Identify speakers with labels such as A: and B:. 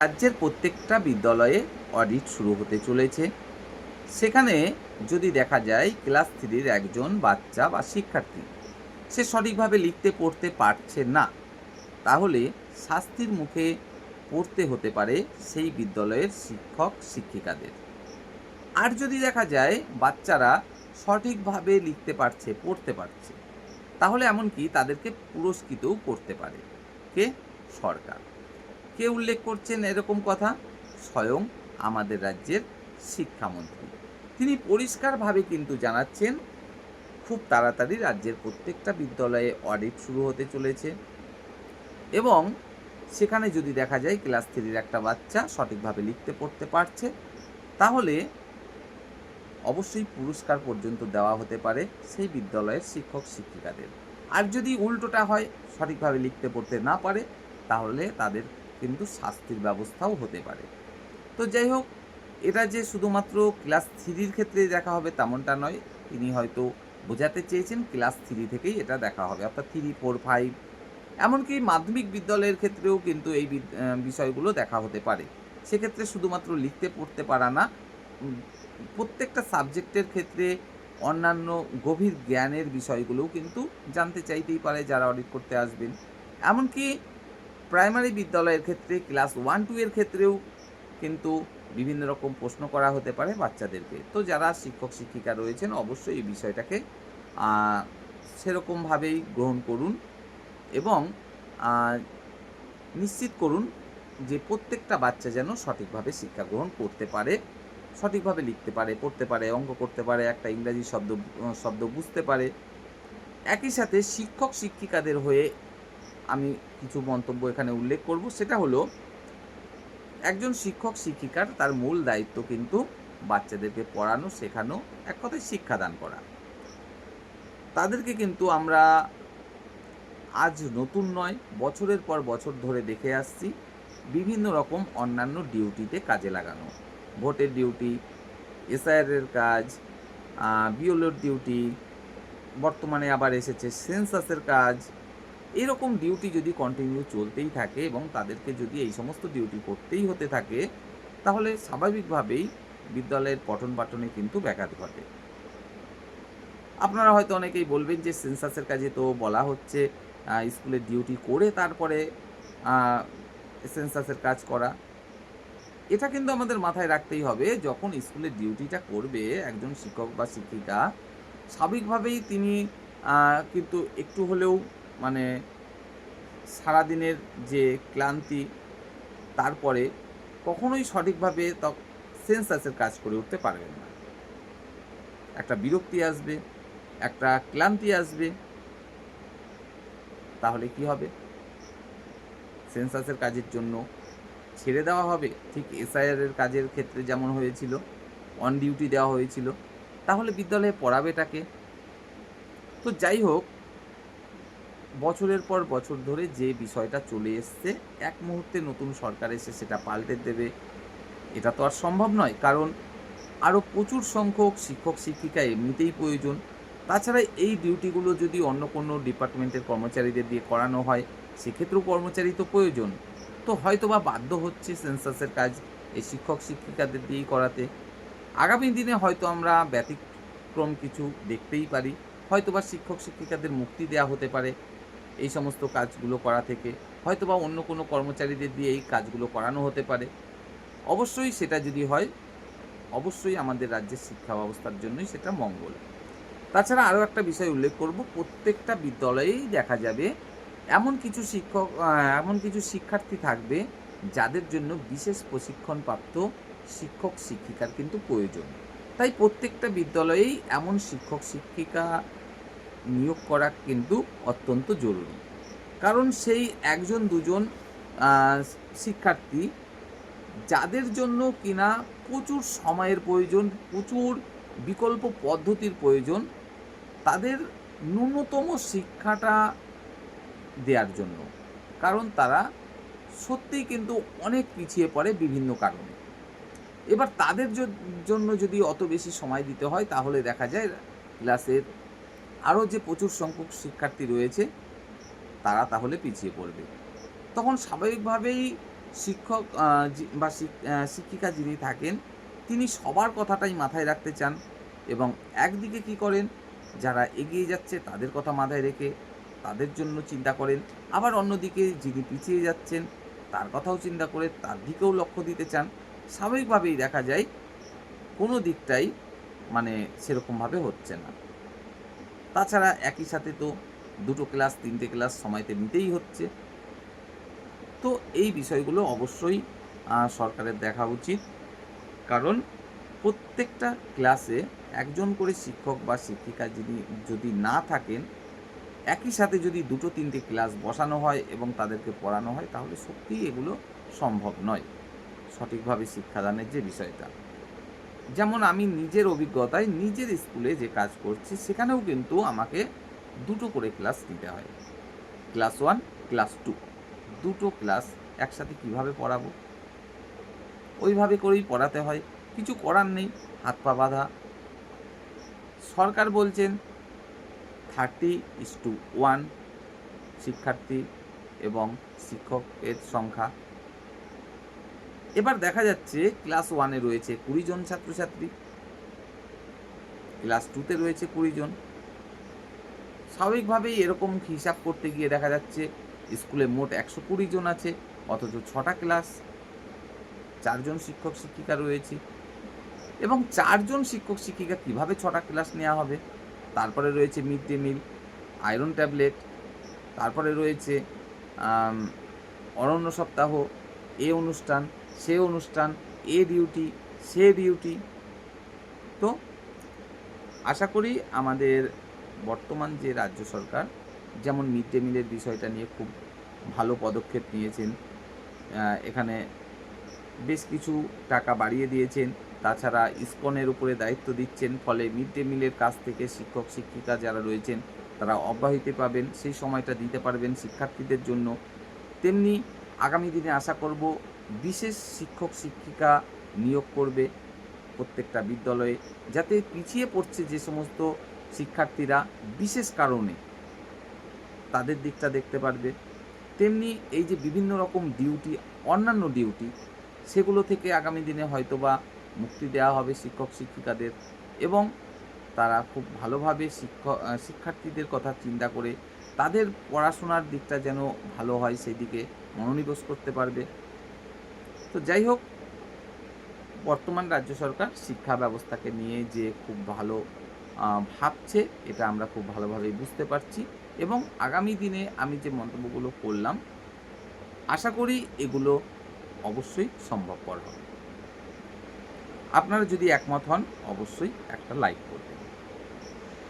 A: রাজ্যের প্রত্যেকটা বিদ্যালয়ে অডিট শুরু হতে চলেছে। সেখানে যদি দেখা যায় ক্লাস থ্রির একজন বাচ্চা বা শিক্ষার্থী সে সঠিকভাবে লিখতে পড়তে পারছে না, তাহলে শাস্তির মুখে পড়তে হতে পারে সেই বিদ্যালয়ের শিক্ষক শিক্ষিকাদের। আর যদি দেখা যায় বাচ্চারা সঠিকভাবে লিখতে পারছে, পড়তে পারছে, তাহলে এমনকি তাদেরকে পুরস্কৃতও করতে পারে কে? সরকার। কে উল্লেখ করছেন এরকম কথা? স্বয়ং আমাদের রাজ্যের শিক্ষামন্ত্রী। তিনি পরিষ্কারভাবে কিন্তু জানাচ্ছেন খুব তাড়াতাড়ি রাজ্যের প্রত্যেকটা বিদ্যালয়ে অডিট শুরু হতে চলেছে এবং সেখানে যদি দেখা যায় ক্লাস থ্রির একটা বাচ্চা সঠিকভাবে লিখতে পড়তে পারছে, তাহলে অবশ্যই পুরস্কার পর্যন্ত দেওয়া হতে পারে সেই বিদ্যালয়ের শিক্ষক শিক্ষিকাদের। আর যদি উল্টোটা হয়, সঠিকভাবে লিখতে পড়তে না পারে, তাহলে তাদের কিন্তু শাস্তির ব্যবস্থাও হতে পারে। তো যাই হোক, এটা যে শুধুমাত্র ক্লাস থ্রির ক্ষেত্রে দেখা হবে তেমনটা নয়। তিনি হয়তো বোঝাতে চেয়েছেন ক্লাস থ্রি থেকেই এটা দেখা হবে, অর্থাৎ থ্রি, ফোর, ফাইভ, এমনকি মাধ্যমিক বিদ্যালয়ের ক্ষেত্রেও কিন্তু এই বিষয়গুলো দেখা হতে পারে। সেক্ষেত্রে শুধুমাত্র লিখতে পড়তে পারা না, উম, প্রত্যেকটা সাবজেক্টের ক্ষেত্রে অন্যান্য গভীর জ্ঞানের বিষয়গুলোও কিন্তু জানতে চাইতেই পারে যারা অডিট করতে আসবেন। এমনকি প্রাইমারি বিদ্যালয়ের ক্ষেত্রে ক্লাস ওয়ান টু এর ক্ষেত্রেও কিন্তু বিভিন্ন রকম প্রশ্ন করা হতে পারে বাচ্চাদেরকে। তো যারা শিক্ষক শিক্ষিকা রয়েছেন অবশ্যই এই বিষয়টাকে আহ, সেরকমভাবেই গ্রহণ করুন এবং আহ, নিশ্চিত করুন যে প্রত্যেকটা বাচ্চা যেন সঠিকভাবে শিক্ষা গ্রহণ করতে পারে, সঠিকভাবে লিখতে পারে, পড়তে পারে, অঙ্ক করতে পারে, একটা ইংরাজি শব্দ শব্দ বুঝতে পারে। একই সাথে শিক্ষক শিক্ষিকাদের হয়ে আমি কিছু মন্তব্য এখানে উল্লেখ করব। সেটা হলো, একজন শিক্ষক শিক্ষিকার তার মূল দায়িত্ব কিন্তু বাচ্চাদেরকে পড়ানো, শেখানো, এক কথায় শিক্ষাদান করা। তাদেরকে কিন্তু আমরা আজ নতুন নয়, বছরের পর বছর ধরে দেখে আসছি বিভিন্ন রকম অন্যান্য ডিউটিতে কাজে লাগানো। ভোটের ডিউটি, এসআইআরের কাজ, বিএলওর ডিউটি, বর্তমানে আবার এসেছে সেন্সাসের কাজ। এরকম ডিউটি যদি কন্টিনিউ চলতেই থাকে এবং তাদেরকে যদি এই সমস্ত ডিউটি করতেই হতে থাকে, তাহলে স্বাভাবিকভাবেই বিদ্যালয়ের পঠন পাঠনে কিন্তু ব্যাঘাত ঘটে। আপনারা হয়তো অনেকেই বলবেন যে সেন্সাসের কাজে তো বলা হচ্ছে স্কুলের ডিউটি করে তারপরে সেন্সাসের কাজ করা। এটা কিন্তু আমাদের মাথায় রাখতেই হবে, যখন স্কুলের ডিউটিটা করবে একজন শিক্ষক বা শিক্ষিকা, স্বাভাবিকভাবেই তিনি কিন্তু একটু হলেও মানে সারাদিনের যে ক্লান্তি, তারপরে কখনোই সঠিকভাবে সেন্সাসের কাজ করে উঠতে পারবেন না। একটা বিরক্তি আসবে, একটা ক্লান্তি আসবে, তাহলে কি হবে? সেন্সাসের কাজের জন্য ছেড়ে দেওয়া হবে, ঠিক এসআইআর এর কাজের ক্ষেত্রে যেমন হয়েছিল, অন ডিউটি দেওয়া হয়েছিল। তাহলে বিদ্যালয়ে পড়াবেটাকে? তো যাই হোক, বছরের পর বছর ধরে যে বিষয়টা চলে এসছে, এক মুহূর্তে নতুন সরকার এসে সেটা পাল্টে দেবে এটা তো আর সম্ভব নয়। কারণ আরও প্রচুর সংখ্যক শিক্ষক শিক্ষিকা এমনিতেই প্রয়োজন। তাছাড়া এই ডিউটিগুলো যদি অন্য কোনো ডিপার্টমেন্টের কর্মচারীদের দিয়ে করানো হয়, সেক্ষেত্রেও কর্মচারী তো প্রয়োজন। তো হয়তো বা বাধ্য হচ্ছে সেন্সাসের কাজ এই শিক্ষক শিক্ষিকাদের দিয়েই করাতে। আগামী দিনে হয়তো আমরা ব্যতিক্রম কিছু দেখতেই পারি। হয়তো বা শিক্ষক শিক্ষিকাদের মুক্তি দেওয়া হতে পারে এই সমস্ত কাজগুলো করা থেকে। হয়তো বা অন্য কোনো কর্মচারীদের দিয়ে এই কাজগুলো করানো হতে পারে। অবশ্যই সেটা যদি হয়, অবশ্যই আমাদের রাজ্যের শিক্ষা ব্যবস্থার জন্যই সেটা মঙ্গল। তাছাড়া আরও একটা বিষয় উল্লেখ করব, প্রত্যেকটা বিদ্যালয়েই দেখা যাবে এমন কিছু শিক্ষার্থী থাকবে যাদের জন্য বিশেষ প্রশিক্ষণপ্রাপ্ত শিক্ষক শিক্ষিকার কিন্তু প্রয়োজন। তাই প্রত্যেকটা বিদ্যালয়েই এমন শিক্ষক শিক্ষিকা নিয়োগ করা কিন্তু অত্যন্ত জরুরি। কারণ সেই একজন দুজন আহ, শিক্ষার্থী যাদের জন্য কিনা প্রচুর সময়ের প্রয়োজন, প্রচুর বিকল্প পদ্ধতির প্রয়োজন, তাদের ন্যূনতম শিক্ষাটা দেওয়ার জন্য। কারণ তারা সত্যিই কিন্তু অনেক পিছিয়ে পড়ে বিভিন্ন কারণে। এবার তাদের জন্য যদি অত বেশি সময় দিতে হয়, তাহলে দেখা যায় ক্লাসের আরও যে প্রচুর সংখ্যক শিক্ষার্থী রয়েছে তারা তাহলে পিছিয়ে পড়বে। তখন স্বাভাবিকভাবেই শিক্ষক বা শিক্ষিকা যিনি থাকেন, তিনি সবার কথাটাই মাথায় রাখতে চান এবং একদিকে কী করেন, যারা এগিয়ে যাচ্ছে তাদের কথা মাথায় রেখে তাদের জন্য চিন্তা করেন। আবার অন্যদিকে যিনি পিছিয়ে যাচ্ছেন তার কথাও চিন্তা করে তার দিকেও লক্ষ্য দিতে চান। স্বাভাবিকভাবেই দেখা যায় কোনো দিকটাই মানে সেরকমভাবে হচ্ছে না। তাছাড়া একই সাথে তো ২ টো ক্লাস ৩ টে ক্লাস সময়তে নিতেই হচ্ছে। তো এই বিষয়গুলো অবশ্যই সরকারের দেখা উচিত। কারণ প্রত্যেকটা ক্লাসে একজন করে শিক্ষক বা শিক্ষিকা যদি না থাকেন, একই সাথে যদি ২ টো ৩ টে ক্লাস বসানো হয় এবং তাদেরকে পড়ানো হয়, তাহলে সত্যিই এগুলো সম্ভব নয়, সঠিকভাবে শিক্ষাদানের যে বিষয়টা। যেমন আমি নিজের অভিজ্ঞতায় নিজের স্কুলে যে কাজ করছি, সেখানেও কিন্তু আমাকে ২ টো করে ক্লাস নিতে হয়। ক্লাস 1, ক্লাস 2 ২ টো ক্লাস একসাথে কিভাবে পড়াবো? ওইভাবে করেই পড়াতে হয়। কিছু করার নেই, হাত পা বাঁধা। সরকার বলছেন 30:1 শিক্ষার্থী এবং শিক্ষকের সংখ্যা। এবার দেখা যাচ্ছে ক্লাস 1 এ রয়েছে ২০ জন ছাত্রছাত্রী, ক্লাস 2 তে রয়েছে ২০ জন। স্বাভাবিকভাবেই এরকম হিসাব করতে গিয়ে দেখা যাচ্ছে স্কুলে মোট ১২০ জন আছে, অথচ ৬টা ক্লাস, ৪ জন শিক্ষক শিক্ষিকা রয়েছে এবং ৪ জন শিক্ষক শিক্ষিকা কিভাবে ৬টা ক্লাস নেওয়া হবে? তারপরে রয়েছে mid day meal, iron tablet, তারপরে রয়েছে আম অরণ্য সপ্তাহ, এ অনুষ্ঠান, সে অনুষ্ঠান, এ ডিউটি, সে ডিউটি। তো আশা করি আমাদের বর্তমান যে রাজ্য সরকার, যেমন মিড ডে মিলের বিষয়টা নিয়ে খুব ভালো পদক্ষেপ নিয়েছেন। এখানে বেশ কিছু টাকা বাড়িয়ে দিয়েছেন। তাছাড়া ইসকনের উপরে দায়িত্ব দিচ্ছেন। ফলে মিড ডে মিলের কাছ থেকে শিক্ষক শিক্ষিকা যারা রয়েছেন তারা অব্যাহতি পাবেন। সেই সময়টা দিতে পারবেন শিক্ষার্থীদের জন্য। তেমনি আগামী দিনে আশা করব বিশেষ শিক্ষক শিক্ষিকা নিয়োগ করবে প্রত্যেকটা বিদ্যালয়ে, যাতে পিছিয়ে পড়ছে যে সমস্ত শিক্ষার্থীরা বিশেষ কারণে, তাদের দিকটা দেখতে পারবে। তেমনি এই যে বিভিন্ন রকম ডিউটি, অন্যান্য ডিউটি, সেগুলো থেকে আগামী দিনে হয়তোবা মুক্তি দেওয়া হবে শিক্ষক শিক্ষিকাদের এবং তারা খুব ভালোভাবে শিক্ষার্থীদের কথা চিন্তা করে তাদের পড়াশোনার দিকটা যেন ভালো হয় সেই দিকে মনোনিবেশ করতে পারবে। তো যাই হোক, বর্তমান রাজ্য সরকার শিক্ষা ব্যবস্থাকে নিয়ে যে খুব ভালো ভাবছে, এটা আমরা খুব ভালোভাবেই বুঝতে পারছি এবং আগামী দিনে আমি যে মন্তব্যগুলো করলাম, আশা করি এগুলো অবশ্যই সম্ভবপর হবে। আপনারা যদি একমত হন, অবশ্যই একটা লাইক করবেন।